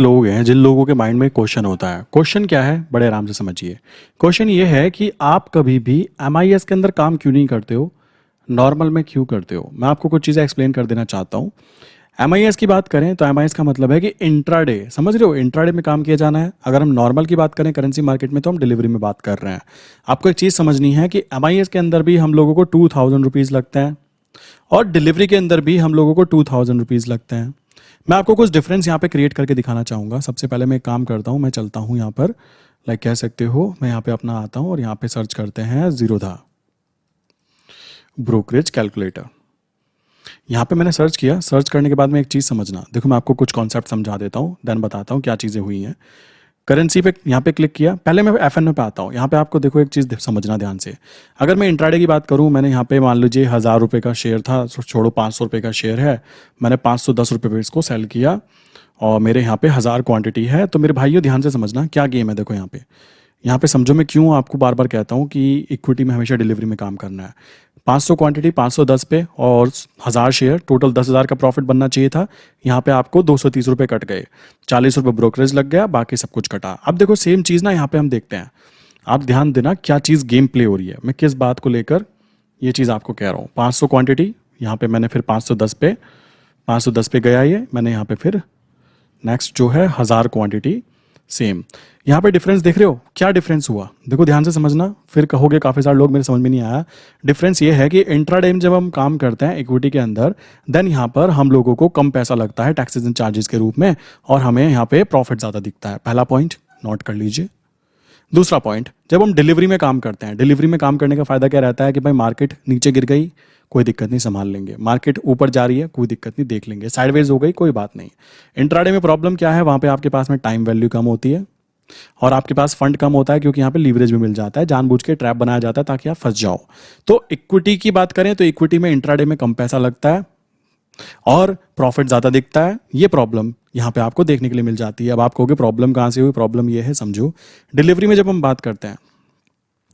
लोग हैं जिन लोगों के माइंड में क्वेश्चन होता है। क्वेश्चन क्या है, बड़े आराम से समझिए। क्वेश्चन ये है कि आप कभी भी एमआईएस के अंदर काम क्यों नहीं करते हो, नॉर्मल में क्यों करते हो। मैं आपको कुछ चीज़ें एक्सप्लेन कर देना चाहता हूँ। एमआईएस की बात करें तो एमआईएस का मतलब है कि इंट्राडे, समझ रहे हो, इंट्राडे में काम किया जाना है। अगर हम नॉर्मल की बात करें करेंसी मार्केट में, तो हम डिलीवरी में बात कर रहे हैं। आपको एक चीज़ समझनी है कि एमआईएस के अंदर भी हम लोगों को 2000 रुपीज़ लगते हैं और डिलीवरी के अंदर भी हम लोगों को 2000 रुपीज़ लगते हैं। मैं आपको कुछ डिफरेंस यहाँ पे क्रिएट करके दिखाना चाहूँगा। सबसे पहले मैं एक काम करता हूँ, मैं चलता हूँ यहाँ पर, लाइक कह सकते हो मैं यहाँ पे अपना आता हूँ और यहाँ पे सर्च करते हैं जीरोधा ब्रोकरेज कैलकुलेटर। यहाँ पे मैंने सर्च किया। सर्च करने के बाद में एक चीज़ समझना, देखो मैं आपको कुछ कॉन्सेप्ट समझा देता हूँ, देन बताता हूँ क्या चीज़ें हुई हैं। करेंसी पे यहाँ पे क्लिक किया, पहले मैं एफएनओ पे आता हूँ। यहाँ पे आपको देखो एक चीज़ समझना ध्यान से। अगर मैं इंट्राडे की बात करूँ, मैंने यहाँ पे मान लीजिए 1000 रुपये का शेयर था, छोड़ो 500 रुपये का शेयर है, मैंने 510 रुपये पे इसको सेल किया और मेरे यहाँ पे 1000 क्वांटिटी है। तो मेरे भाइयों ध्यान से समझना क्या गेम है। देखो यहाँ पे समझो मैं क्यों आपको बार बार कहता हूँ कि इक्विटी में हमेशा डिलीवरी में काम करना है। 500 क्वांटिटी 510 पे और 1000 शेयर, टोटल 10,000 का प्रॉफिट बनना चाहिए था। यहाँ पे आपको 230 रुपये कट गए, 40 रुपये ब्रोकरेज लग गया, बाकी सब कुछ कटा। अब देखो सेम चीज़ ना यहाँ पे हम देखते हैं। आप ध्यान देना क्या चीज़ गेम प्ले हो रही है, मैं किस बात को लेकर ये चीज़ आपको कह रहा हूँ। 500 क्वांटिटी यहाँ पे मैंने फिर 510 पे गया ये मैंने यहाँ पे फिर नेक्स्ट जो है 1000 क्वांटिटी सेम। यहाँ पे डिफरेंस देख रहे हो, क्या डिफरेंस हुआ, देखो ध्यान से समझना। फिर कहोगे काफ़ी सारे लोग मेरे समझ में नहीं आया। डिफरेंस ये है कि इंट्राडे में जब हम काम करते हैं इक्विटी के अंदर, देन यहाँ पर हम लोगों को कम पैसा लगता है टैक्सेस एंड चार्जेस के रूप में और हमें यहाँ पे प्रॉफिट ज़्यादा दिखता है। पहला पॉइंट नोट कर लीजिए। दूसरा पॉइंट, जब हम डिलीवरी में काम करते हैं, डिलीवरी में काम करने का फायदा क्या रहता है कि भाई मार्केट नीचे गिर गई कोई दिक्कत नहीं, संभाल लेंगे। मार्केट ऊपर जा रही है कोई दिक्कत नहीं, देख लेंगे। साइडवेज हो गई कोई बात नहीं। इंट्राडे में प्रॉब्लम क्या है, वहाँ पे आपके पास में टाइम वैल्यू कम होती है और आपके पास फंड कम होता है, क्योंकि यहाँ पे लीवरेज भी मिल जाता है, जानबूझ के ट्रैप बनाया जाता है ताकि आप फंस जाओ। तो इक्विटी की बात करें तो इक्विटी में इंट्राडे में कम पैसा लगता है और प्रॉफिट ज्यादा दिखता है। ये प्रॉब्लम यहाँ पे आपको देखने के लिए मिल जाती है। अब आप कहोगे प्रॉब्लम कहाँ से हुई, प्रॉब्लम ये है, समझो। डिलीवरी में जब हम बात करते हैं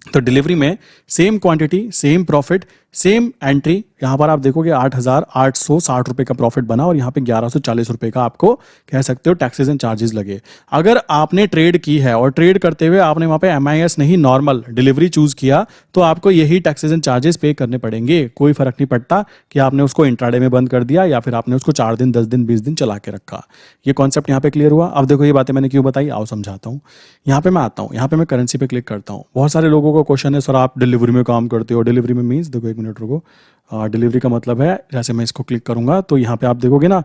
तो डिलीवरी में same quantity same profit same entry, यहाँ पर आप देखोगे 8,860 रुपये का प्रॉफिट बना और यहाँ पे 1140 रुपये का आपको कह सकते हो टैक्सेस एंड चार्जेस लगे। अगर आपने ट्रेड की है और ट्रेड करते हुए आपने वहाँ पे एमआईएस नहीं नॉर्मल डिलीवरी चूज किया, तो आपको यही टैक्सेस एंड चार्जेस पे करने पड़ेंगे। कोई फर्क नहीं पड़ता कि आपने उसको इंट्राडे में बंद कर दिया या फिर आपने उसको 4 दिन 10 दिन 20 दिन चला के रखा। ये कॉन्सेप्ट यहाँ पे क्लियर हुआ। अब देखो ये बातें मैंने क्यों बताई, आओ समझाता हूँ। यहाँ पे मैं आता हूँ, यहाँ पे मैं करेंसी पे क्लिक करता हूँ। बहुत सारे लोगों को क्वेश्चन है, सर आप डिलीवरी में काम करते हो, डिलीवरी में मीन्स, देखो एक मिनट रुको। डिलीवरी का मतलब है, जैसे मैं इसको क्लिक करूंगा तो यहाँ पे आप देखोगे ना,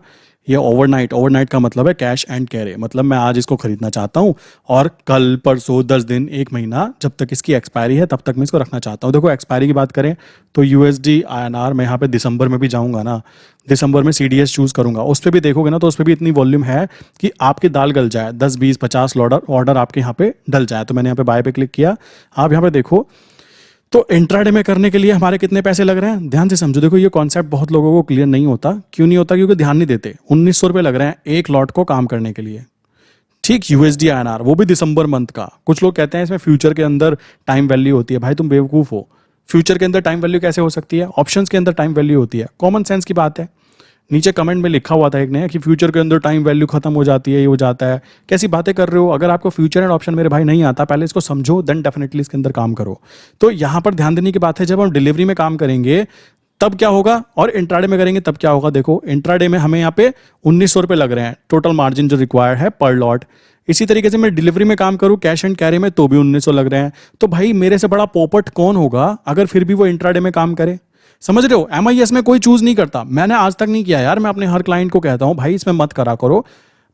ये ओवरनाइट का मतलब है कैश एंड कैरे। मतलब मैं आज इसको खरीदना चाहता हूँ और कल परसों 10 दिन 1 महीना जब तक इसकी एक्सपायरी है तब तक मैं इसको रखना चाहता हूँ। देखो एक्सपायरी की बात करें तो यूएसडी INR, मैं यहाँ पे दिसंबर में भी जाऊँगा ना, दिसंबर में CDS चूज करूंगा, उस पर भी देखोगे ना तो उस पर भी इतनी वॉल्यूम है कि आपकी दाल गल जाए, 10 20 50 ऑर्डर आपके यहाँ पे डल जाए। तो मैंने यहाँ पे बाय पे क्लिक किया। आप यहाँ पे देखो तो इंट्राडे में करने के लिए हमारे कितने पैसे लग रहे हैं, ध्यान से समझो। देखो ये कॉन्सेप्ट बहुत लोगों को क्लियर नहीं होता। क्यों नहीं होता, क्योंकि ध्यान नहीं देते। 1900 रुपये लग रहे हैं एक लॉट को काम करने के लिए, ठीक, USD INR, वो भी दिसंबर मंथ का। कुछ लोग कहते हैं इसमें फ्यूचर के अंदर टाइम वैल्यू होती है। भाई तुम बेवकूफ हो, फ्यूचर के अंदर टाइम वैल्यू कैसे हो सकती है, ऑप्शंस के अंदर टाइम वैल्यू होती है। कॉमन सेंस की बात है। नीचे कमेंट में लिखा हुआ था एक ने कि फ्यूचर के अंदर टाइम वैल्यू खत्म हो जाती है, ये हो जाता है, कैसी बातें कर रहे हो। अगर आपको फ्यूचर एंड ऑप्शन मेरे भाई नहीं आता, पहले इसको समझो, देन डेफिनेटली इसके अंदर काम करो। तो यहां पर ध्यान देने की बात है, जब हम डिलीवरी में काम करेंगे तब क्या होगा और इंट्राडे में करेंगे तब क्या होगा। देखो इंट्राडे में हमें यहाँ पे 1900 रुपये लग रहे हैं टोटल मार्जिन जो रिक्वायर्ड है पर लॉट। इसी तरीके से मैं डिलीवरी में काम करूं कैश एंड कैरी में तो भी 1900 लग रहे हैं। तो भाई मेरे से बड़ा पोपट कौन होगा अगर फिर भी वो इंट्राडे में काम करे। समझ रहे हो, एमआईएस में कोई चूज नहीं करता। मैंने आज तक नहीं किया यार। मैं अपने हर क्लाइंट को कहता हूं भाई इसमें मत करा करो,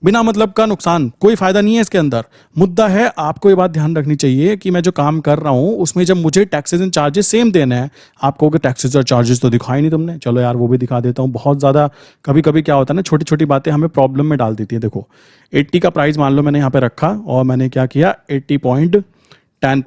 बिना मतलब का नुकसान, कोई फायदा नहीं है इसके अंदर। मुद्दा है आपको ये बात ध्यान रखनी चाहिए कि मैं जो काम कर रहा हूं उसमें जब मुझे टैक्सेस एंड चार्जेस सेम देना है, आपको टैक्सेस और चार्जेस तो दिखाई नहीं तुमने, चलो यार वो भी दिखा देता हूं। बहुत ज्यादा कभी कभी क्या होता है ना, छोटी छोटी बातें हमें प्रॉब्लम में डाल देती है। देखो 80 का प्राइस मान लो मैंने यहाँ पे रखा और मैंने क्या किया 10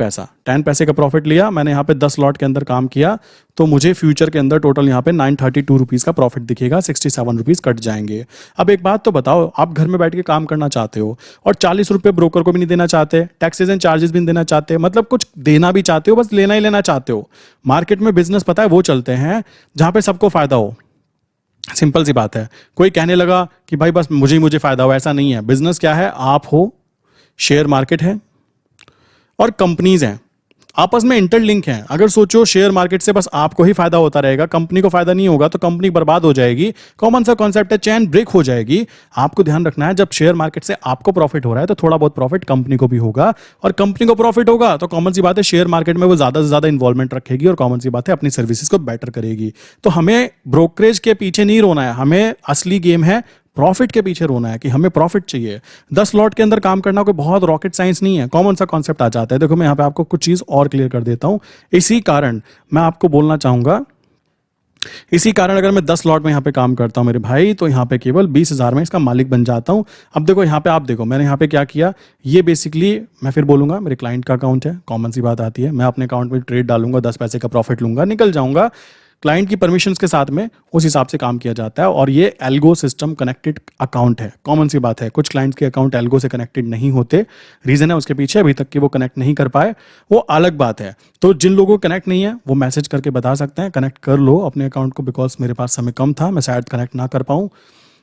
पैसे का प्रॉफिट लिया। मैंने यहाँ पे 10 लॉट के अंदर काम किया तो मुझे फ्यूचर के अंदर टोटल यहाँ पे 932 रुपीज़ का प्रॉफिट दिखेगा, 67 रुपीज़ कट जाएंगे। अब एक बात तो बताओ, आप घर में बैठ के काम करना चाहते हो और 40 रुपये ब्रोकर को भी नहीं देना चाहते, टैक्सेस एंड चार्जेस भी नहीं देना चाहते, मतलब कुछ देना भी चाहते हो, बस लेना ही लेना चाहते हो। मार्केट में बिजनेस पता है वो चलते हैं जहाँ पे सबको फायदा हो। सिंपल सी बात है। कोई कहने लगा कि भाई बस मुझे फायदा हुआ, ऐसा नहीं है। बिजनेस क्या है, आप हो, शेयर मार्केट है और कंपनीज हैं, आपस में इंटरलिंक हैं। अगर सोचो शेयर मार्केट से बस आपको ही फायदा होता रहेगा, कंपनी को फायदा नहीं होगा तो कंपनी बर्बाद हो जाएगी। कॉमन सा कॉन्सेप्ट है, चैन ब्रेक हो जाएगी। आपको ध्यान रखना है, जब शेयर मार्केट से आपको प्रॉफिट हो रहा है तो थोड़ा बहुत प्रॉफिट कंपनी को भी होगा, और कंपनी को प्रॉफिट होगा तो कॉमन सी बात है शेयर मार्केट में वो ज्यादा से ज्यादा इन्वॉल्वमेंट रखेगी और कॉमन सी बात है अपनी सर्विसेज को बेटर करेगी। तो हमें ब्रोकरेज के पीछे नहीं रोना है, हमें असली गेम है प्रॉफिट के पीछे रोना है कि हमें प्रॉफिट चाहिए। 10 लॉट के अंदर काम करना कोई बहुत रॉकेट साइंस नहीं है, कॉमन सा कॉन्सेप्ट आ जाता है। देखो मैं यहाँ पे आपको कुछ चीज और क्लियर कर देता हूं। इसी कारण मैं आपको बोलना चाहूंगा, इसी कारण अगर मैं 10 लॉट में यहाँ पे काम करता हूँ मेरे भाई, तो यहाँ पे केवल 20,000 में इसका मालिक बन जाता हूँ। अब देखो यहाँ पे, आप देखो मैंने यहाँ पे क्या किया, ये बेसिकली मैं फिर बोलूंगा मेरे क्लाइंट का अकाउंट है, कॉमन सी बात आती है। मैं अपने अकाउंट में ट्रेड डालूंगा, 10 पैसे का प्रॉफिट लूंगा, निकल जाऊंगा। क्लाइंट की परमिशंस के साथ में उस हिसाब से काम किया जाता है, और ये एल्गो सिस्टम कनेक्टेड अकाउंट है। कॉमन सी बात है, कुछ क्लाइंट्स के अकाउंट एल्गो से कनेक्टेड नहीं होते, रीजन है उसके पीछे, अभी तक कि वो कनेक्ट नहीं कर पाए, वो अलग बात है। तो जिन लोगों को कनेक्ट नहीं है वो मैसेज करके बता सकते हैं, कनेक्ट कर लो अपने अकाउंट को। बिकॉज मेरे पास समय कम था, मैं शायद कनेक्ट ना कर पाऊँ।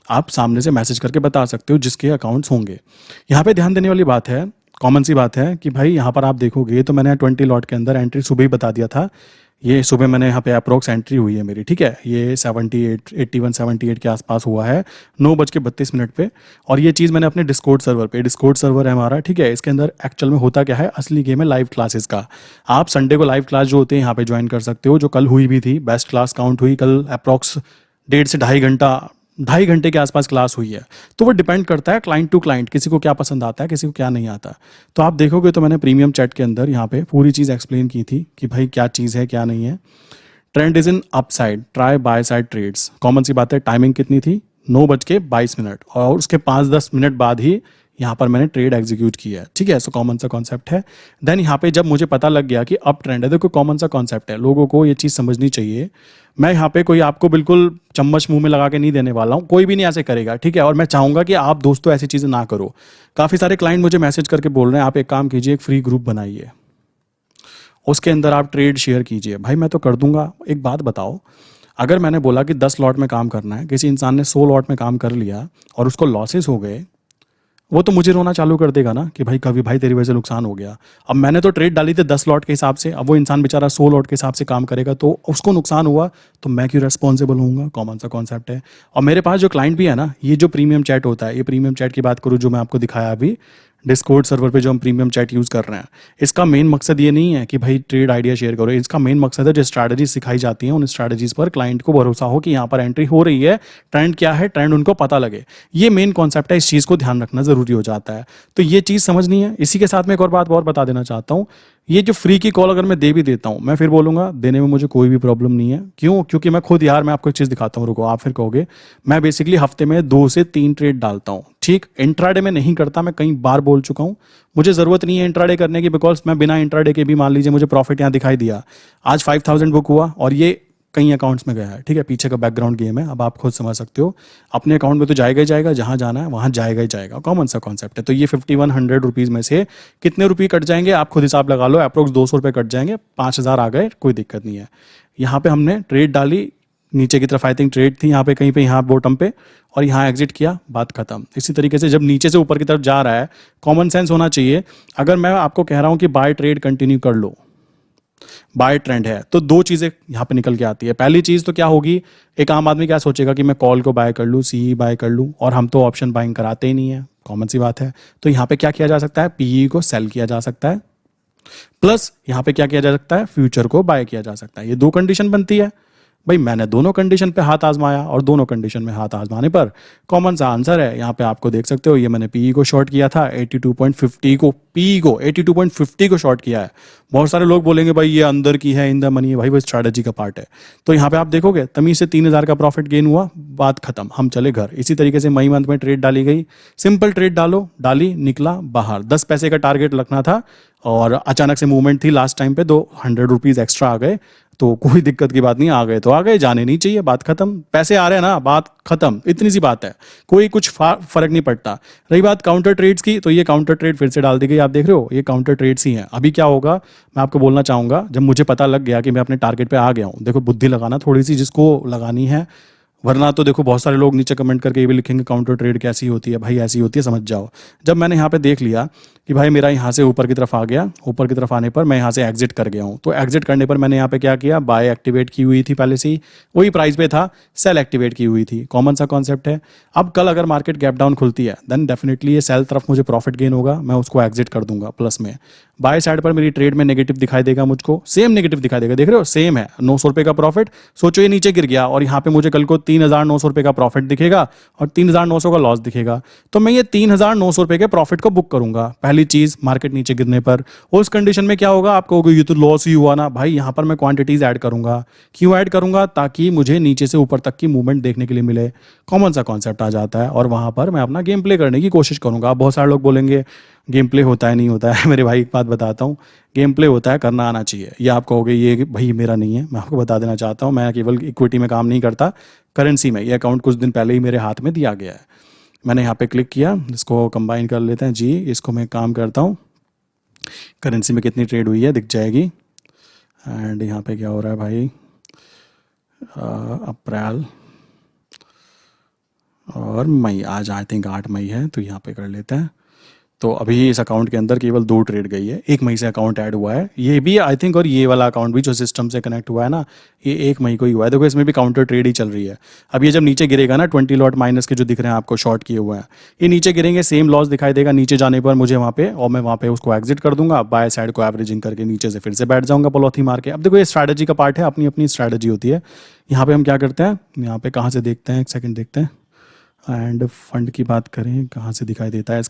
आप सामने से मैसेज करके बता सकते हो जिसके अकाउंट्स होंगे। यहाँ पे ध्यान देने वाली बात है, कॉमन सी बात है कि भाई यहाँ पर आप देखोगे तो मैंने 20 लॉट के अंदर एंट्री सुबह ही बता दिया था। ये सुबह मैंने यहाँ पे अप्रोक्स एंट्री हुई है मेरी, ठीक है, ये 78 के आसपास हुआ है 9:32 पे। और ये चीज़ मैंने अपने डिस्कॉर्ड सर्वर पे, डिस्कॉर्ड सर्वर है हमारा, ठीक है, इसके अंदर एक्चुअल में होता क्या है, असली गेम है लाइव क्लासेस का। आप संडे को लाइव क्लास जो होते हैं यहाँ पे ज्वाइन कर सकते हो, जो कल हुई भी थी, बेस्ट क्लास काउंट हुई कल, अप्रोक्स 1.5 से 2.5 घंटे के आसपास क्लास हुई है। तो वो डिपेंड करता है क्लाइंट टू क्लाइंट, किसी को क्या पसंद आता है, किसी को क्या नहीं आता। तो आप देखोगे तो मैंने प्रीमियम चैट के अंदर यहाँ पे पूरी चीज़ एक्सप्लेन की थी कि भाई क्या चीज़ है क्या नहीं है। Trend is in upside, try buy side trades. Common सी बात है, टाइमिंग कितनी थी, 9:22, और उसके 5-10 मिनट बाद ही यहाँ पर मैंने ट्रेड एग्जीक्यूट किया है, ठीक है। सो कॉमन सा कॉन्सेप्ट है। देन यहाँ पे जब मुझे पता लग गया कि अप ट्रेंड है, देखो कॉमन सा कॉन्सेप्ट है, लोगों को ये चीज़ समझनी चाहिए। मैं यहाँ पे कोई आपको बिल्कुल चम्मच मुंह में लगा के नहीं देने वाला हूँ, कोई भी नहीं ऐसे करेगा, ठीक है। और मैं चाहूंगा कि आप दोस्तों ऐसी चीज़ें ना करो। काफ़ी सारे क्लाइंट मुझे मैसेज करके बोल रहे हैं आप एक काम कीजिए, एक फ्री ग्रुप बनाइए, उसके अंदर आप ट्रेड शेयर कीजिए। भाई मैं तो कर दूंगा। एक बात बताओ, अगर मैंने बोला कि 10 लॉट में काम करना है, किसी इंसान ने 100 लॉट में काम कर लिया और उसको लॉसेस हो गए, वो तो मुझे रोना चालू कर देगा ना कि भाई कभी भाई तेरी वजह से नुकसान हो गया। अब मैंने तो ट्रेड डाली थी 10 लॉट के हिसाब से, अब वो इंसान बेचारा 100 लॉट के हिसाब से काम करेगा तो उसको नुकसान हुआ तो मैं क्यों रेस्पॉन्सिबल होऊंगा। कॉमन सा कॉन्सेप्ट है। और मेरे पास जो क्लाइंट भी है ना, ये जो प्रीमियम चैट होता है, ये प्रीमियम चैट की बात करूँ जो मैं आपको दिखाया अभी, डिस्कॉर्ड सर्वर पे जो हम प्रीमियम चैट यूज़ कर रहे हैं, इसका मेन मकसद ये नहीं है कि भाई ट्रेड आइडिया शेयर करो। इसका मेन मकसद है जो स्ट्रैटेजी सिखाई जाती हैं उन स्ट्रैटेजीज पर क्लाइंट को भरोसा हो कि यहाँ पर एंट्री हो रही है, ट्रेंड क्या है, ट्रेंड उनको पता लगे। ये मेन कॉन्सेप्ट है, इस चीज़ को ध्यान रखना जरूरी हो जाता है। तो ये चीज़ समझनी है। इसी के साथ में एक और बात और बता देना चाहता हूँ, ये जो फ्री की कॉल अगर मैं दे भी देता हूँ, मैं फिर बोलूंगा देने में मुझे कोई भी प्रॉब्लम नहीं है। क्यों? क्योंकि मैं खुद, यार मैं आपको एक चीज़ दिखाता हूँ, रुको, आप फिर कहोगे मैं बेसिकली हफ्ते में 2 से 3 ट्रेड डालता हूँ, ठीक। इंट्राडे में नहीं करता, मैं कई बार बोल चुका हूँ, मुझे ज़रूरत नहीं है इंट्राडे करने की, बिकॉज मैं बिना इंट्राडे के भी, मान लीजिए मुझे प्रॉफिट यहाँ दिखाई दिया, आज 5,000 बुक हुआ और ये कई अकाउंट्स में गया है, ठीक है। पीछे का बैकग्राउंड गेम है, अब आप खुद समझ सकते हो। अपने अकाउंट में तो जाएगा ही जाएगा, जहां जाना है वहां जाएगा ही जाएगा, कॉमन सा कॉन्सेप्ट है। तो ये 5100 रुपीज़ में से कितने रुपये कट जाएंगे आप खुद हिसाब लगा लो, अप्रोक्स 200 रुपये कट जाएंगे, 5,000 आ गए, कोई दिक्कत नहीं है। यहाँ पे हमने ट्रेड डाली, नीचे की तरफ आई थिंक ट्रेड थी यहाँ पे कहीं पे, यहाँ बॉटम पे, और यहाँ एग्जिट किया, बात खत्म। इसी तरीके से जब नीचे से ऊपर की तरफ जा रहा है, कॉमन सेंस होना चाहिए। अगर मैं आपको कह रहा हूँ कि बाय ट्रेड कंटिन्यू कर लो, बाय ट्रेंड है, तो 2 चीजें यहाँ पे निकल के आती है। पहली चीज तो क्या होगी, एक आम आदमी क्या सोचेगा कि मैं कॉल को बाय कर लूँ, सी बाय कर लूँ, और हम तो ऑप्शन बाइंग कराते ही नहीं है, कॉमन सी बात है। तो यहाँ पे क्या किया जा सकता है, पीई को सेल किया जा सकता है, प्लस यहाँ पे क्या किया जा सकता है, फ्यूचर को बाय किया जा सकता है। ये 2 कंडीशन बनती है। भाई मैंने दोनों कंडीशन पे हाथ आजमाया और दोनों कंडीशन में हाथ आजमाने पर कॉमन सा आंसर है। यहाँ पे आपको देख सकते हो, ये मैंने पीई को शॉर्ट किया था 82.50 को, पीई को 82.50 को शॉर्ट किया है। बहुत सारे लोग बोलेंगे भाई ये अंदर की है, इन द मनी है, भाई वो स्ट्रैटेजी का पार्ट है। तो यहाँ पे आप देखोगे तमीज से 3,000 का प्रॉफिट गेन हुआ, बात खत्म, हम चले घर। इसी तरीके से मई मंथ में ट्रेड डाली गई, सिंपल ट्रेड डालो, डाली, निकला बाहर, 10 पैसे का टारगेट रखना था और अचानक से मूवमेंट थी लास्ट टाइम पे, 200 रुपीज एक्स्ट्रा आ गए, तो कोई दिक्कत की बात नहीं, आ गए तो आ गए, जाने नहीं चाहिए, बात खत्म। पैसे आ रहे हैं ना, बात खत्म, इतनी सी बात है, कोई कुछ फर्क नहीं पड़ता। रही बात काउंटर ट्रेड्स की, तो ये काउंटर ट्रेड फिर से डाल दी गई, आप देख रहे हो ये काउंटर ट्रेड्स ही हैं। अभी क्या होगा मैं आपको बोलना चाहूंगा, जब मुझे पता लग गया कि मैं अपने टारगेट पे आ गया हूँ, देखो बुद्धि लगाना थोड़ी सी, जिसको लगानी है वरना तो देखो बहुत सारे लोग नीचे कमेंट करके ये भी लिखेंगे काउंटर ट्रेड कैसी होती है, भाई ऐसी होती है समझ जाओ। जब मैंने यहाँ पे देख लिया कि भाई मेरा यहाँ से ऊपर की तरफ आ गया, ऊपर की तरफ आने पर मैं यहाँ से एग्जिट कर गया हूँ, तो एग्जिट करने पर मैंने यहाँ पे क्या किया, बाय एक्टिवेट की हुई थी पहले से ही, वही प्राइस पे था, सेल एक्टिवेट की हुई थी, कॉमन सा कॉन्सेप्ट है। अब कल अगर मार्केट गैप डाउन खुलती है देन डेफिनेटली ये सेल तरफ मुझे प्रॉफिट गेन होगा, मैं उसको एग्जिट कर दूंगा प्लस में। बाय साइड पर मेरी ट्रेड में नेगेटिव दिखाई देगा, मुझको सेम नेगेटिव दिखाई देगा, देख रहे हो सेम है, 900 रुपये का प्रॉफिट। सोचो ये नीचे गिर गया और यहाँ पे मुझे कल को 3,900 रुपये का प्रॉफिट दिखेगा और 3,900 का लॉस दिखेगा, तो मैं ये 3,900 रुपये के प्रॉफिट को बुक करूंगा पहली चीज मार्केट नीचे गिरने पर। उस कंडीशन में क्या होगा, आप कहोगे ये तो लॉस ही हुआ ना, भाई यहाँ पर मैं क्वांटिटीज ऐड करूंगा। क्यों ऐड करूंगा, ताकि मुझे नीचे से ऊपर तक की मूवमेंट देखने के लिए मिले, कॉमन सा कॉन्सेप्ट आ जाता है, और वहां पर मैं अपना गेम प्ले करने की कोशिश करूंगा। अब बहुत सारे लोग बोलेंगे गेम प्ले होता है नहीं होता है मेरे भाई एक बात बताता हूँ, गेम प्ले होता है, करना आना चाहिए। ये आप कहोगे ये भाई मेरा नहीं है, मैं आपको बता देना चाहता हूँ, मैं केवल इक्विटी में काम नहीं करता, करेंसी में। ये अकाउंट कुछ दिन पहले ही मेरे हाथ में दिया गया है, मैंने यहाँ पे क्लिक किया, इसको कंबाइन कर लेते हैं जी, इसको मैं काम करता हूँ, करेंसी में कितनी ट्रेड हुई है दिख जाएगी। एंड यहाँ पे क्या हो रहा है भाई, अप्रैल और मई, आज आई थिंक 8 मई है, तो यहाँ पे कर लेते हैं। तो अभी इस अकाउंट के अंदर केवल 2 ट्रेड गई है, 1 मई से अकाउंट ऐड हुआ है ये भी आई थिंक, और ये वाला अकाउंट भी जो सिस्टम से कनेक्ट हुआ है ना, ये 1 मई को ही हुआ है। देखो इसमें भी काउंटर ट्रेड ही चल रही है। अब ये जब नीचे गिरेगा ना, 20 लॉट माइनस के जो दिख रहे हैं आपको शॉर्ट किए हुए हैं, ये नीचे गिरेंगे, सेम लॉस दिखाई देगा नीचे जाने पर मुझे वहाँ पे, और मैं वहाँ पे उसको एग्जिट कर दूंगा, बाय साइड को एवरेजिंग करके नीचे से फिर से बैठ जाऊंगा पॉलिथी मार के। अब देखो ये स्ट्रैटेजी का पार्ट है, अपनी अपनी स्ट्रैटेजी होती है। यहाँ पे हम क्या करते हैं, यहाँ पे कहाँ से देखते हैं, एक सेकेंड देखते हैं, एंड फंड की बात करें कहाँ से दिखाई देता है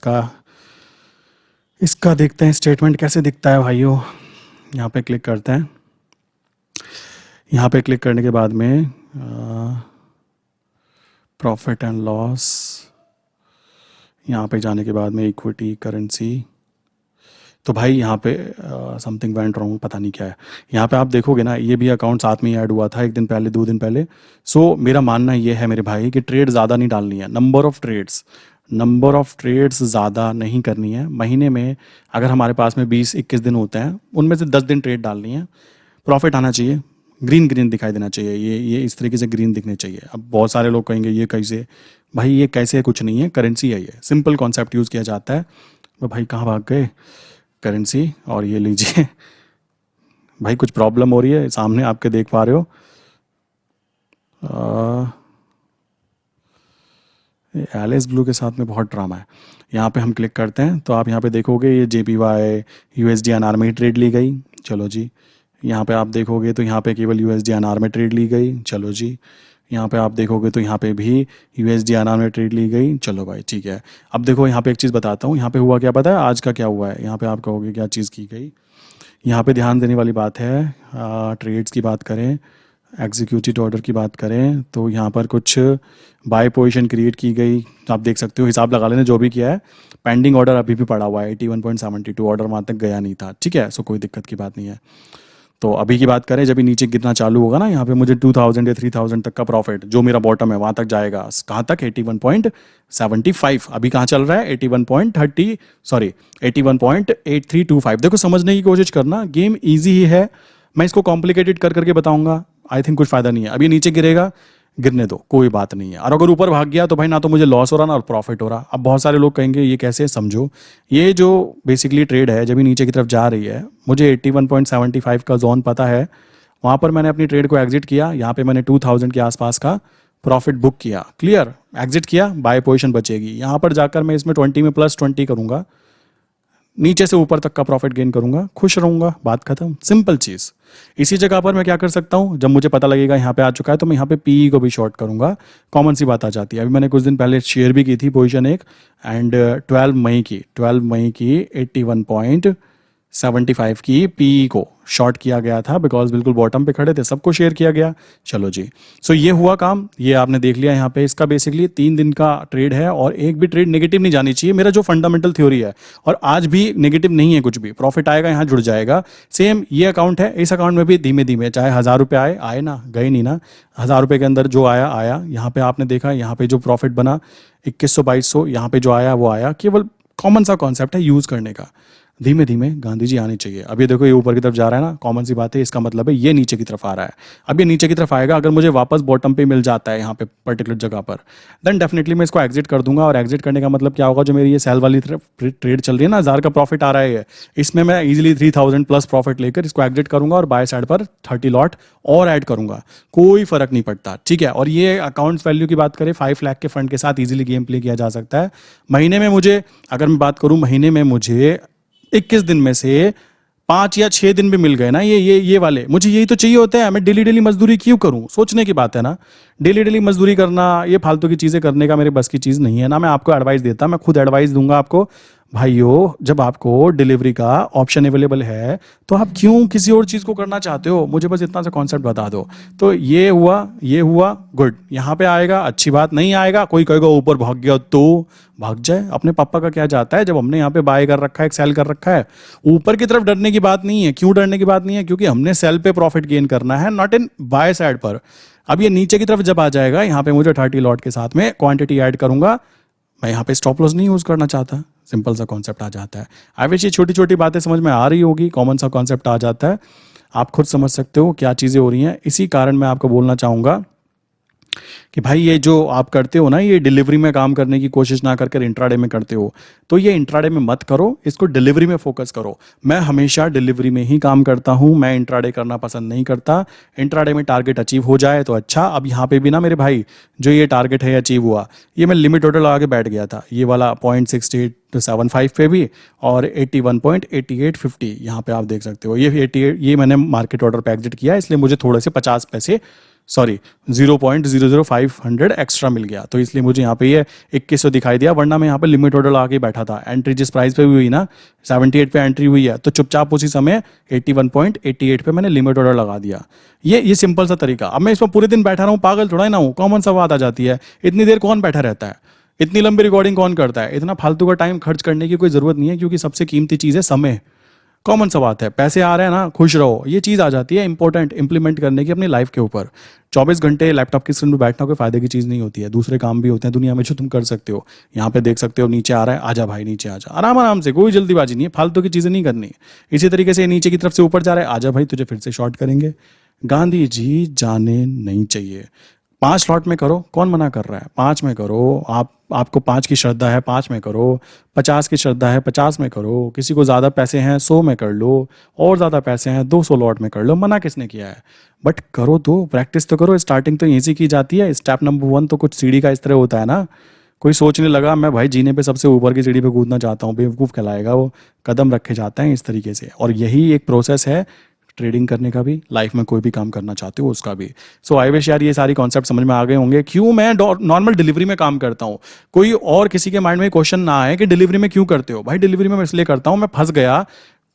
इसका देखते हैं स्टेटमेंट कैसे दिखता है भाइयों। यहाँ पे क्लिक करते हैं, यहाँ पे क्लिक करने के बाद में प्रॉफिट एंड लॉस, यहाँ पे जाने के बाद में इक्विटी करेंसी, तो भाई यहाँ पे समथिंग वेंट रॉन्ग, पता नहीं क्या है। यहाँ पे आप देखोगे ना, ये भी अकाउंट साथ में ही ऐड हुआ था 1 दिन पहले 2 दिन पहले। सो मेरा मानना ये है मेरे भाई कि ट्रेड ज़्यादा नहीं डालनी है, नंबर ऑफ ट्रेड्स ज़्यादा नहीं करनी है। महीने में अगर हमारे पास में 20-21 दिन होते हैं, उनमें से 10 दिन ट्रेड डालनी है, प्रॉफिट आना चाहिए, ग्रीन दिखाई देना चाहिए, ये इस तरीके से ग्रीन दिखने चाहिए। अब बहुत सारे लोग कहेंगे ये कैसे, भाई ये कैसे, कुछ नहीं है, करेंसी है, ये सिंपल कॉन्सेप्ट यूज़ किया जाता है। तो भाई कहाँ भाग गए, करेंसी, और ये लीजिए भाई कुछ प्रॉब्लम हो रही है, सामने आपके देख पा रहे हो, एलिस ब्लू के साथ में बहुत ड्रामा है। यहाँ पे हम क्लिक करते हैं तो आप यहाँ पे देखोगे ये JPY USD/NR में ही ट्रेड ली गई, चलो जी। यहाँ पे आप देखोगे तो यहाँ पे केवल USD/NR में ट्रेड ली गई, चलो जी। यहाँ पे आप देखोगे तो यहाँ पे भी USD/NR में ट्रेड ली गई, चलो भाई ठीक है। अब देखो यहाँ पे एक चीज़ बताता हूँ, यहाँ पे हुआ क्या पता है, आज का क्या हुआ है, यहाँ पे आप कहोगे क्या चीज़ की गई। यहाँ पे ध्यान देने वाली बात है, ट्रेड्स की बात करें, एग्जीक्यूटेड ऑर्डर की बात करें, तो यहाँ पर कुछ बाय पोजीशन क्रिएट की गई, आप देख सकते हो, हिसाब लगा लेना जो भी किया है। पेंडिंग ऑर्डर अभी भी पड़ा हुआ है 81.72, ऑर्डर वहाँ तक गया नहीं था, ठीक है, सो कोई दिक्कत की बात नहीं है। तो अभी की बात करें, जब ये नीचे गिरना चालू होगा ना, यहाँ पे मुझे 2000 या 3000 तक का प्रॉफिट, जो मेरा बॉटम है वहाँ तक जाएगा, कहाँ तक, 81.75। अभी कहाँ चल रहा है, 81.8325। देखो समझने की कोशिश करना, गेम ईजी ही है, मैं इसको कॉम्प्लिकेटेड कर करके बताऊंगा, आई थिंक कुछ फायदा नहीं है। अभी नीचे गिरेगा, गिरने दो, कोई बात नहीं है। और अगर ऊपर भाग गया तो भाई ना तो मुझे लॉस हो रहा ना और प्रॉफिट हो रहा। अब बहुत सारे लोग कहेंगे ये कैसे, समझो, ये जो बेसिकली ट्रेड है जब भी नीचे की तरफ जा रही है, मुझे 81.75 का जोन पता है, वहाँ पर मैंने अपनी ट्रेड को एग्जिट किया, यहाँ पे मैंने 2000 के आसपास का प्रॉफिट बुक किया, क्लियर, एग्जिट किया, बाय पोजीशन बचेगी। यहाँ पर जाकर मैं इसमें 20 में +20 करूँगा, नीचे से ऊपर तक का प्रॉफिट गेन करूंगा, खुश रहूंगा, बात खत्म, सिंपल चीज। इसी जगह पर मैं क्या कर सकता हूं, जब मुझे पता लगेगा यहाँ पे आ चुका है तो मैं यहाँ पे PE को भी शॉर्ट करूंगा, कॉमन सी बात आ जाती है। अभी मैंने कुछ दिन पहले शेयर भी की थी पोजीशन एक, एंड 12 मई की 81.75 की PE को शॉर्ट किया गया था, बिकॉज बिल्कुल बॉटम पे खड़े थे, सबको शेयर किया गया, चलो जी। सो ये हुआ काम, ये आपने देख लिया। यहाँ पे इसका बेसिकली 3 दिन का ट्रेड है और एक भी ट्रेड नेगेटिव नहीं जानी चाहिए, मेरा जो फंडामेंटल थ्योरी है, और आज भी नेगेटिव नहीं है कुछ भी, प्रॉफिट आएगा, यहाँ जुड़ जाएगा। सेम ये अकाउंट है, इस अकाउंट में भी धीमे धीमे, चाहे 1000 रुपये आए ना, गए नहीं ना, 1000 रुपये के अंदर जो आया, यहाँ पे आपने देखा, यहाँ पे जो प्रॉफिट बना 2100-2200, यहाँ पे जो आया वो आया, केवल कॉमन सा कॉन्सेप्ट है यूज़ करने का। धीमे धीमे गांधी जी आने चाहिए। अब ये देखो ये ऊपर की तरफ जा रहा है ना, कॉमन सी बात है, इसका मतलब है ये नीचे की तरफ आ रहा है। अब ये नीचे की तरफ आएगा, अगर मुझे वापस बॉटम पे मिल जाता है यहाँ पे पर्टिकुलर जगह पर, देन डेफिनेटली मैं इसको एग्जिट कर दूंगा। और एग्जिट करने का मतलब क्या होगा, जो मेरी ये सेल वाली तरफ ट्रेड चल रही है ना, 1000 का प्रॉफिट आ रहा है, इसमें मैं इजीली 3000 प्लस प्रॉफिट लेकर इसको एग्जिट करूंगा और बाय साइड पर 30 लॉट और ऐड करूंगा, कोई फर्क नहीं पड़ता, ठीक है। और ये अकाउंट्स वैल्यू की बात करें, 5 लाख के फंड के साथ इजीली गेम प्ले किया जा सकता है। महीने में मुझे, अगर मैं बात करूं, महीने में मुझे 21 दिन में से 5 या 6 दिन भी मिल गए ना, ये वाले, मुझे यही तो चाहिए होता है। मैं डेली डेली मजदूरी क्यों करूं, सोचने की बात है ना। डेली डेली मजदूरी करना, ये फालतू की चीजें करने का मेरे बस की चीज नहीं है ना। मैं आपको एडवाइस देता, मैं खुद एडवाइस दूंगा आपको। भाइयों, जब आपको डिलीवरी का ऑप्शन अवेलेबल है तो आप क्यों किसी और चीज को करना चाहते हो, मुझे बस इतना सा कॉन्सेप्ट बता दो। तो ये हुआ गुड, यहाँ पे आएगा अच्छी बात, नहीं आएगा कोई कहेगा ऊपर भाग गया तो भाग जाए, अपने पापा का क्या जाता है। जब हमने यहाँ पे बाय कर रखा है, सेल कर रखा है, ऊपर की तरफ डरने की बात नहीं है। क्यों डरने की बात नहीं है, क्योंकि हमने सेल पे प्रॉफिट गेन करना है, नॉट इन बाय साइड पर। अब ये नीचे की तरफ जब आ जाएगा, यहाँ पे मुझे 30 लॉट के साथ में क्वांटिटी ऐड करूंगा, मैं यहाँ पे स्टॉप लॉस नहीं यूज करना चाहता, सिंपल सा कॉन्सेप्ट आ जाता है। आई विश ये छोटी छोटी बातें समझ में आ रही होगी, कॉमन सा कॉन्सेप्ट आ जाता है, आप खुद समझ सकते हो क्या चीज़ें हो रही हैं। इसी कारण मैं आपको बोलना चाहूँगा कि भाई ये जो आप करते हो ना, ये डिलीवरी में काम करने की कोशिश ना करके इंट्राडे में करते हो, तो ये इंट्राडे में मत करो, इसको डिलीवरी में फोकस करो। मैं हमेशा डिलीवरी में ही काम करता हूँ, मैं इंट्राडे करना पसंद नहीं करता। इंट्राडे में टारगेट अचीव हो जाए तो अच्छा। अब यहाँ पे भी ना मेरे भाई, जो ये टारगेट है अचीव हुआ, ये मैं लिमिट ऑर्डर लगा के बैठ गया था, ये वाला 0.6875 पे भी, और 81.8850 यहाँ पे आप देख सकते हो। ये 88, ये मैंने मार्केट ऑर्डर पे एग्जिट किया, इसलिए मुझे थोड़े से 50 पैसे, सॉरी 0.00500 एक्स्ट्रा मिल गया, तो इसलिए मुझे यहाँ पे ये 2100 दिखाई दिया, वरना मैं यहाँ पे लिमिट ऑर्डर लगा के बैठा था। एंट्री जिस प्राइस पे भी हुई ना, 78 पे एंट्री हुई है, तो चुपचाप उसी समय 81.88 पे मैंने लिमिट ऑर्डर लगा दिया। ये सिंपल सा तरीका। अब मैं इसमें पूरे दिन बैठा रहा हूँ, पागल थोड़ा ही ना हूँ, कॉमन सा बात आ जाती है। इतनी देर कौन बैठा रहता है, इतनी लंबी रिकॉर्डिंग कौन करता है, इतना फालतू का टाइम खर्च करने की कोई जरूरत नहीं है, क्योंकि सबसे कीमती चीज़ है समय। कॉमन सा बात है, पैसे आ रहे हैं ना, खुश रहो, ये चीज़ आ जाती है इंपॉर्टेंट इंप्लीमेंट करने की अपनी लाइफ के ऊपर। 24 घंटे लैपटॉप की स्क्रीन पर बैठना कोई फायदे की चीज़ नहीं होती है, दूसरे काम भी होते हैं दुनिया में जो तुम कर सकते हो। यहाँ पे देख सकते हो नीचे आ रहा है, आजा भाई नीचे आजा, आराम आराम से, कोई जल्दीबाजी नहीं है, फालतू की चीज़ें नहीं करनी। इसी तरीके से नीचे की तरफ से ऊपर जा रहा है, आजा भाई तुझे फिर से शॉर्ट करेंगे। गांधी जी जाने नहीं चाहिए। 5 लॉट में करो, कौन मना कर रहा है, 5 में करो। आपको 5 की श्रद्धा है, 5 में करो। 50 की श्रद्धा है, 50 में करो। किसी को ज़्यादा पैसे हैं, 100 में कर लो। और ज़्यादा पैसे हैं, 200 लॉट में कर लो, मना किसने किया है। बट करो तो, प्रैक्टिस तो करो, स्टार्टिंग तो यहीं से की जाती है। स्टेप नंबर 1 तो कुछ सीढ़ी का इस तरह होता है ना, कोई सोचने लगा मैं भाई जीने पे सबसे ऊपर की सीढ़ी पे कूदना चाहता हूँ, बेवकूफ़ कहलाएगा वो। कदम रखे जाते हैं इस तरीके से, और यही एक प्रोसेस है ट्रेडिंग करने का भी, लाइफ में कोई भी काम करना चाहते हो उसका भी। सो आई विश यार ये सारी कॉन्सेप्ट समझ में आ गए होंगे, क्यों मैं नॉर्मल डिलीवरी में काम करता हूँ। कोई और किसी के माइंड में क्वेश्चन ना आए कि डिलीवरी में क्यों करते हो। भाई डिलीवरी में मैं इसलिए करता हूँ, मैं फंस गया,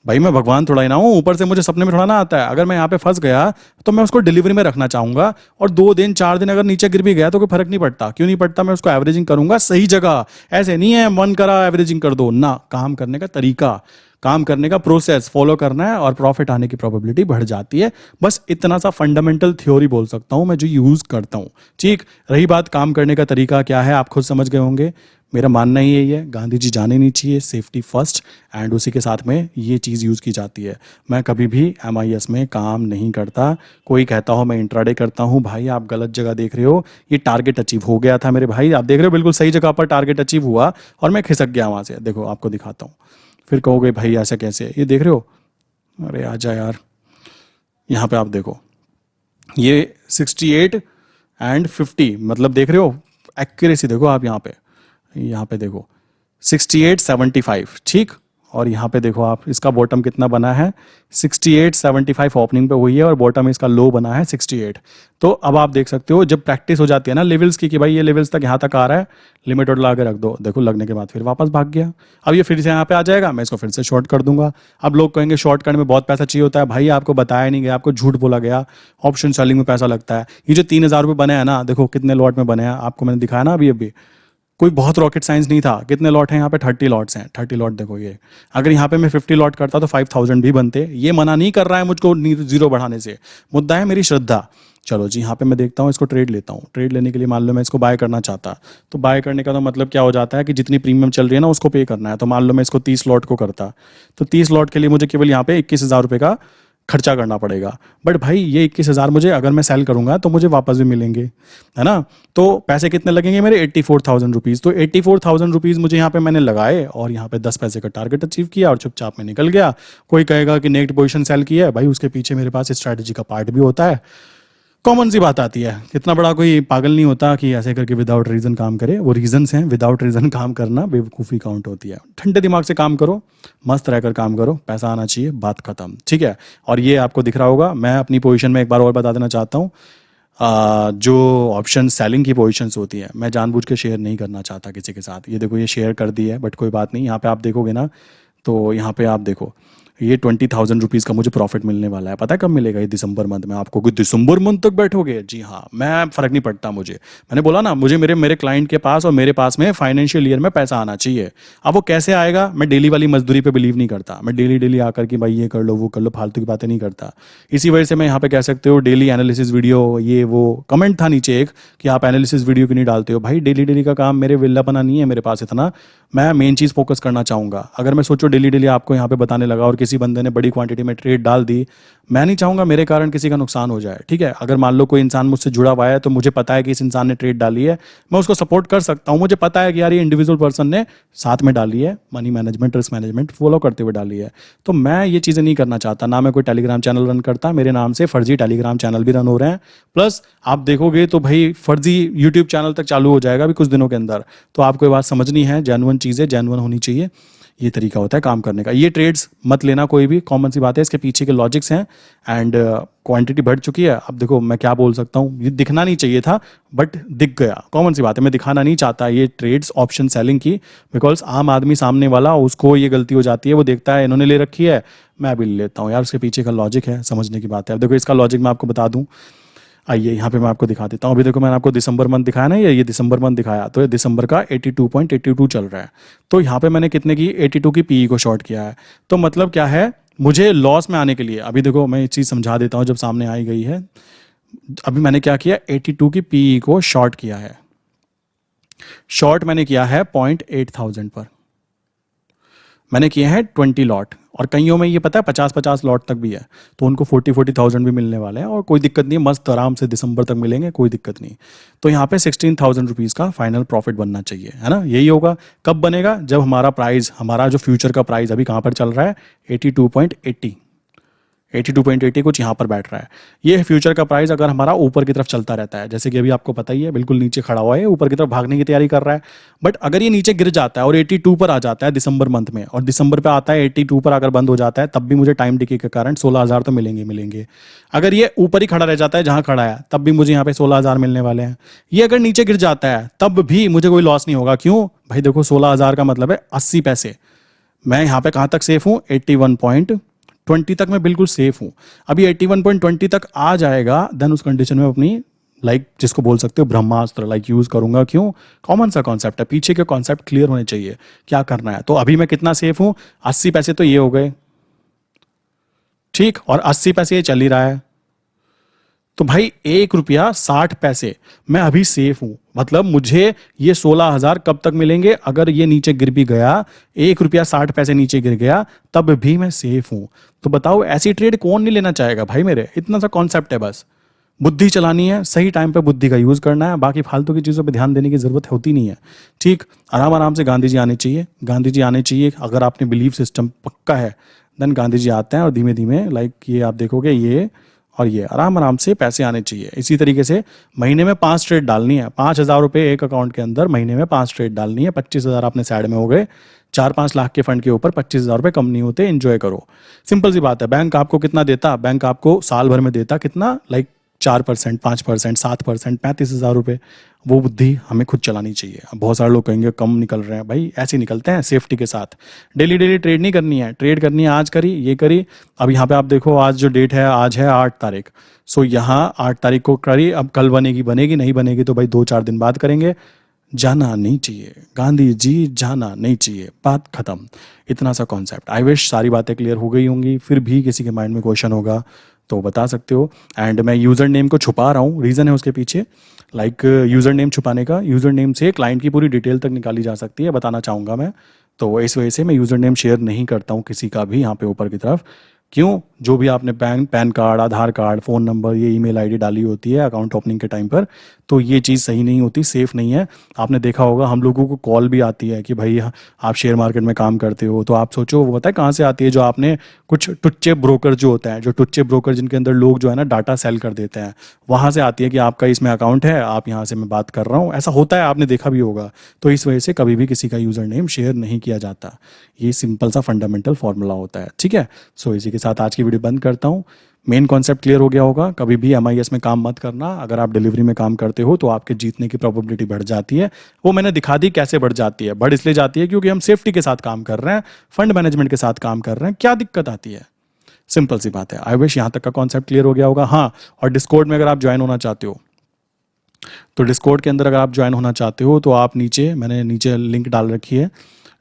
भाई मैं भगवान थोड़ा ही ना हूँ, ऊपर से मुझे सपने में थोड़ा ना आता है। अगर मैं यहाँ पे फंस गया तो मैं उसको डिलीवरी में रखना चाहूंगा, और 2 दिन 4 दिन अगर नीचे गिर भी गया तो कोई फर्क नहीं पड़ता। क्यों नहीं पड़ता, मैं उसको एवरेजिंग करूंगा सही जगह। ऐसे नहीं है मन करा एवरेजिंग कर दो ना, काम करने का तरीका, काम करने का प्रोसेस फॉलो करना है, और प्रॉफिट आने की प्रोबेबिलिटी बढ़ जाती है। बस इतना सा फंडामेंटल थ्योरी बोल सकता हूं मैं जो यूज करता हूं। ठीक, रही बात काम करने का तरीका क्या है, आप खुद समझ गए होंगे। मेरा मानना ही यही है, गांधी जी जाने नहीं चाहिए, सेफ्टी फर्स्ट, एंड उसी के साथ में ये चीज़ यूज़ की जाती है। मैं कभी भी MIS में काम नहीं करता। कोई कहता हो मैं इंट्राडे करता हूँ, भाई आप गलत जगह देख रहे हो। ये टारगेट अचीव हो गया था मेरे भाई, आप देख रहे हो बिल्कुल सही जगह पर टारगेट अचीव हुआ, और मैं खिसक गया वहाँ से। देखो आपको दिखाता हूँ, फिर कहोगे भाई ऐसा कैसे, ये देख रहे हो, अरे आजा यार, यहाँ पे आप देखो, ये 68 एंड 50, मतलब देख रहे हो एक्यूरेसी, देखो आप यहाँ पे देखो 68.75, ठीक। और यहाँ पे देखो आप, इसका बॉटम कितना बना है, 68.75 ओपनिंग पे हुई है, और बॉटम इसका लो बना है 68। तो अब आप देख सकते हो जब प्रैक्टिस हो जाती है ना लेवल्स की, कि भाई ये लेवल्स तक यहाँ तक आ रहा है, लिमिट ऑर्डर ला के रख दो, देखो लगने के बाद फिर वापस भाग गया। अब ये फिर से यहाँ पे आ जाएगा, मैं इसको फिर से शॉर्ट कर दूंगा। अब लोग कहेंगे शॉर्ट करने में बहुत पैसा चाहिए होता है, भाई आपको बताया नहीं गया, आपको झूठ बोला गया, ऑप्शन सेलिंग में पैसा लगता है। ये जो 3000 रुपये बने हैं ना, देखो कितने लॉट में बने हैं, आपको मैंने दिखाया ना अभी अभी, कोई बहुत रॉकेट साइंस नहीं था। कितने लॉट हैं यहाँ पे? 30 लॉट्स हैं। 30 लॉट देखो ये, अगर यहाँ पे मैं 50 लॉट करता तो 5000 भी बनते। ये मना नहीं कर रहा है मुझको जीरो बढ़ाने से, मुद्दा है मेरी श्रद्धा। चलो जी, यहाँ पे मैं देखता हूँ, इसको ट्रेड लेता हूँ। ट्रेड लेने के लिए मान लो मैं इसको बाय करना चाहता, तो बाय करने का तो मतलब क्या हो जाता है कि जितनी प्रीमियम चल रही है ना उसको पे करना है। तो मान लो मैं इसको 30 लॉट को करता, तो 30 लॉट के लिए मुझे केवल यहाँ पे 21,000 रुपये का खर्चा करना पड़ेगा। बट भाई ये 21,000 मुझे अगर मैं सेल करूंगा तो मुझे वापस भी मिलेंगे, है ना। तो पैसे कितने लगेंगे मेरे? 84,000 रुपीज़। तो 84,000 रुपीज़ मुझे यहाँ पे मैंने लगाए और यहाँ पे 10 पैसे का टारगेट अचीव किया और चुपचाप में निकल गया। कोई कहेगा कि नेक्स्ट पोजीशन सेल किया है, भाई उसके पीछे मेरे पास स्ट्रैटेजी का पार्ट भी होता है। कॉमन सी बात आती है, इतना बड़ा कोई पागल नहीं होता कि ऐसे करके विदाउट रीज़न काम करे। वो रीजंस हैं, विदाउट रीज़न काम करना बेवकूफ़ी काउंट होती है। ठंडे दिमाग से काम करो, मस्त रहकर काम करो, पैसा आना चाहिए, बात खत्म, ठीक है। और ये आपको दिख रहा होगा, मैं अपनी पोजीशन में एक बार और बता देना चाहता हूँ, जो ऑप्शन सेलिंग की पोजीशंस होती है, मैं जानबूझ के शेयर नहीं करना चाहता किसी के साथ। ये देखो, ये शेयर कर दी है, बट कोई बात नहीं। यहाँ पे आप देखोगे ना, तो यहाँ पे आप देखो, ये 20,000 रुपीज़ का मुझे प्रॉफिट मिलने वाला है। पता है कब मिलेगा? ये दिसंबर मंथ में। आपको कि दिसंबर मंथ तक बैठोगे? जी हाँ, मैं फ़र्क नहीं पड़ता मुझे। मैंने बोला ना, मुझे मेरे मेरे क्लाइंट के पास और मेरे पास में फाइनेंशियल ईयर में पैसा आना चाहिए। अब वो कैसे आएगा? मैं डेली वाली मजदूरी पे बिलीव नहीं करता। मैं डेली डेली आकर कि भाई ये कर लो वो कर लो, फालतू की बातें नहीं करता। इसी वजह से मैं यहाँ पे कह सकते हो डेली एनालिसिस वीडियो, ये वो कमेंट था नीचे एक कि आप एनालिसिस वीडियो क्यों नहीं डालते हो। भाई डेली डेली का काम मेरे विल्लापना नहीं है मेरे पास इतना। मैं मेन चीज़ फोकस करना चाहूँगा। अगर मैं सोचो डेली डेली आपको यहाँ पे बताने लगा और किसी बंदे ने बड़ी क्वांटिटी में ट्रेड डाल दी, मैं नहीं चाहूँगा मेरे कारण किसी का नुकसान हो जाए, ठीक है। अगर मान लो कोई इंसान मुझसे जुड़ा हुआ है, तो मुझे पता है कि इस इंसान ने ट्रेड डाली है, मैं उसको सपोर्ट कर सकता हूँ। मुझे पता है कि यार ये इंडिविजुअल पर्सन ने साथ में डाली है, money management risk management follow करते हुए डाली है। तो मैं ये चीज़ें नहीं करना चाहता। ना मैं कोई टेलीग्राम चैनल रन करता, मेरे नाम से फर्जी टेलीग्राम चैनल भी रन हो रहे हैं। प्लस आप देखोगे तो भाई फर्जी यूट्यूब चैनल तक चालू हो जाएगा अभी कुछ दिनों के अंदर। तो आपको ये बात समझनी है, जेन्युइन चीज़ें जेन्युइन होनी चाहिए। ये तरीका होता है काम करने का। ये ट्रेड्स मत लेना कोई भी, कॉमन सी बात है, इसके पीछे के लॉजिक्स हैं। एंड क्वांटिटी बढ़ चुकी है। अब देखो मैं क्या बोल सकता हूँ, ये दिखना नहीं चाहिए था बट दिख गया। कॉमन सी बात है, मैं दिखाना नहीं चाहता ये ट्रेड्स ऑप्शन सेलिंग की, बिकॉज आम आदमी सामने वाला, उसको ये गलती हो जाती है, वो देखता है इन्होंने ले रखी है, मैं भी ले लेता हूँ। यार उसके पीछे का लॉजिक है, समझने की बात है। अब देखो इसका लॉजिक मैं आपको बता दूँ, आइए यहाँ पे मैं आपको दिखा देता हूँ। अभी देखो मैंने आपको दिसंबर मंथ दिखाया ना, ये दिसंबर मंथ दिखाया, तो ये दिसंबर का 82.82 चल रहा है। तो यहाँ पे मैंने कितने की 82 की पीई को शॉर्ट किया है। तो मतलब क्या है, मुझे लॉस में आने के लिए, अभी देखो मैं एक चीज़ समझा देता हूँ जब सामने आई गई है। अभी मैंने क्या किया, 82 की पीई को शॉर्ट किया है। शॉर्ट मैंने किया है 0.8000 पर, मैंने किए हैं 20 लॉट, और कईयों में ये पता है 50-50 लॉट तक भी है, तो उनको 40,000 भी मिलने वाले हैं। और कोई दिक्कत नहीं है, मस्त आराम से दिसंबर तक मिलेंगे, कोई दिक्कत नहीं। तो यहाँ पे 16,000 रुपीज़ का फाइनल प्रॉफिट बनना चाहिए, है ना। यही होगा। कब बनेगा? जब हमारा प्राइस, हमारा जो फ्यूचर का प्राइस अभी कहाँ पर चल रहा है, 82.80 कुछ यहाँ पर बैठ रहा है। ये फ्यूचर का प्राइस अगर हमारा ऊपर की तरफ चलता रहता है, जैसे कि अभी आपको पता ही है, बिल्कुल नीचे खड़ा हुआ है, ऊपर की तरफ भागने की तैयारी कर रहा है। बट अगर ये नीचे गिर जाता है और 82 पर आ जाता है दिसंबर मंथ में, और दिसंबर पे आता है 82 पर अगर बंद हो जाता है, तब भी मुझे टाइम डिके के कारण 16,000 तो मिलेंगे। अगर ये ऊपर ही खड़ा रह जाता है जहां खड़ा है, तब भी मुझे यहाँ पे 16,000 मिलने वाले हैं। ये अगर नीचे गिर जाता है तब भी मुझे कोई लॉस नहीं होगा। क्यों भाई? देखो 16,000 का मतलब है 80 पैसे। मैं यहाँ पे कहाँ तक सेफ हूँ? 81.20 तक मैं बिल्कुल सेफ हूं। अभी 81.20 तक आ जाएगा, देन उस कंडीशन में अपनी जिसको बोल सकते हो ब्रह्मास्त्र यूज करूंगा। क्यों? कॉमन सा कॉन्सेप्ट है, पीछे के कॉन्सेप्ट क्लियर होने चाहिए, क्या करना है। तो अभी मैं कितना सेफ हूं? 80 पैसे तो ये हो गए, ठीक, और 80 पैसे ये चल ही रहा है। तो भाई 1 रुपया 60 पैसे मैं अभी सेफ हूं। मतलब मुझे ये 16,000 कब तक मिलेंगे? अगर ये नीचे गिर भी गया, 1 रुपया 60 पैसे नीचे गिर गया, तब भी मैं सेफ हूं। तो बताओ ऐसी ट्रेड कौन नहीं लेना चाहेगा भाई मेरे? इतना सा कॉन्सेप्ट है, बस बुद्धि चलानी है, सही टाइम पे बुद्धि का यूज करना है, बाकी फालतू की चीजों पे ध्यान देने की जरूरत होती नहीं है, ठीक। आराम आराम से गांधी जी आने चाहिए, गांधी जी आने चाहिए। अगर आपने बिलीफ सिस्टम पक्का है, देन गांधी जी आते हैं और धीमे धीमे ये आप देखोगे, ये और ये आराम आराम से पैसे आने चाहिए। इसी तरीके से महीने में 5 ट्रेड डालनी है, 5,000 रुपये एक अकाउंट के अंदर महीने में 5 ट्रेड डालनी है। 25,000 अपने साइड में हो गए। 4-5 लाख के फंड के ऊपर 25,000 रुपये कम नहीं होते, एंजॉय करो। सिंपल सी बात है। बैंक आपको कितना देता? बैंक आपको साल भर में देता कितना? 4%, 5%, 7%, 35,000 रुपये। वो बुद्धि हमें खुद चलानी चाहिए। अब बहुत सारे लोग कहेंगे कम निकल रहे हैं, भाई ऐसे निकलते हैं सेफ्टी के साथ। डेली डेली ट्रेड नहीं करनी है, ट्रेड करनी है आज करी, ये करी। अब यहाँ पे आप देखो, आज जो डेट है, आज है 8 तारीख। सो यहाँ 8 तारीख को करी, अब कल बनेगी नहीं बनेगी तो भाई 2-4 दिन बाद करेंगे। जाना नहीं चाहिए, गांधी जी जाना नहीं चाहिए, बात खत्म। इतना सा कॉन्सेप्ट। आई विश सारी बातें क्लियर हो गई होंगी। फिर भी किसी के माइंड में क्वेश्चन होगा तो बता सकते हो। एंड मैं यूज़र नेम को छुपा रहा हूँ, रीज़न है उसके पीछे। लाइक यूज़र नेम छुपाने का, यूज़र नेम से क्लाइंट की पूरी डिटेल तक निकाली जा सकती है, बताना चाहूँगा मैं। तो इस वजह से मैं यूज़र नेम शेयर नहीं करता हूँ किसी का भी यहाँ पे ऊपर की तरफ। क्यों? जो भी आपने पैन कार्ड, आधार कार्ड, फ़ोन नंबर, ये ईमेल आईडी डाली होती है अकाउंट ओपनिंग के टाइम पर, तो ये चीज़ सही नहीं होती, सेफ़ नहीं है। आपने देखा होगा हम लोगों को कॉल भी आती है कि भाई आप शेयर मार्केट में काम करते हो, तो आप सोचो वो पता है कहाँ से आती है? जो आपने कुछ टुच्चे ब्रोकर जो होता है, जो टुच्चे ब्रोकर जिनके अंदर लोग जो है ना डाटा सेल कर देते हैं, वहाँ से आती है कि आपका इसमें अकाउंट है, आप यहाँ से मैं बात कर रहा हूँ। ऐसा होता है, आपने देखा भी होगा। तो इस वजह से कभी भी किसी का यूज़र नेम शेयर नहीं किया जाता। ये सिंपल सा फंडामेंटल फॉर्मूला होता है, ठीक है। सो इसी के साथ आज की वीडियो बंद करता हूँ। मेन कॉन्सेप्ट क्लियर हो गया होगा। कभी भी एमआईएस में काम मत करना। अगर आप डिलीवरी में काम करते हो तो आपके जीतने की प्रोबेबिलिटी बढ़ जाती है। वो मैंने दिखा दी कैसे बढ़ जाती है। बढ़ इसलिए जाती है क्योंकि हम सेफ्टी के साथ काम कर रहे हैं, फंड मैनेजमेंट के साथ काम कर रहे हैं। क्या दिक्कत आती है? सिंपल सी बात है। आई विश यहाँ तक का कॉन्सेप्ट क्लियर हो गया होगा। हाँ, और डिस्कॉर्ड में अगर आप ज्वाइन होना चाहते हो तो डिस्कॉर्ड के अंदर अगर आप ज्वाइन होना चाहते हो तो आप मैंने नीचे लिंक डाल रखी है,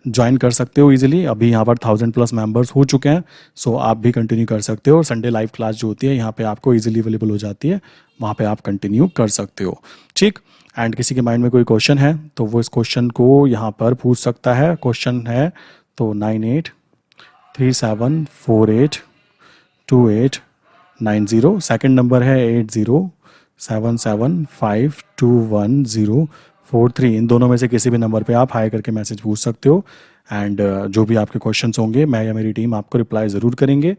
ज्वाइन कर सकते हो इजीली। अभी यहाँ पर 1000+ मेंबर्स हो चुके हैं। सो आप भी कंटिन्यू कर सकते हो। और संडे लाइव क्लास जो होती है यहाँ पे आपको इजीली अवेलेबल हो जाती है, वहाँ पे आप कंटिन्यू कर सकते हो, ठीक। एंड किसी के माइंड में कोई क्वेश्चन है तो वो इस क्वेश्चन को यहाँ पर पूछ सकता है। क्वेश्चन है तो 9837482890। सेकंड नंबर है 8077521043। इन दोनों में से किसी भी नंबर पे आप हाई करके मैसेज पूछ सकते हो। एंड जो भी आपके क्वेश्चंस होंगे मैं या मेरी टीम आपको रिप्लाई ज़रूर करेंगे।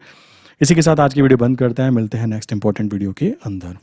इसी के साथ आज की वीडियो बंद करते हैं। मिलते हैं नेक्स्ट इंपॉर्टेंट वीडियो के अंदर।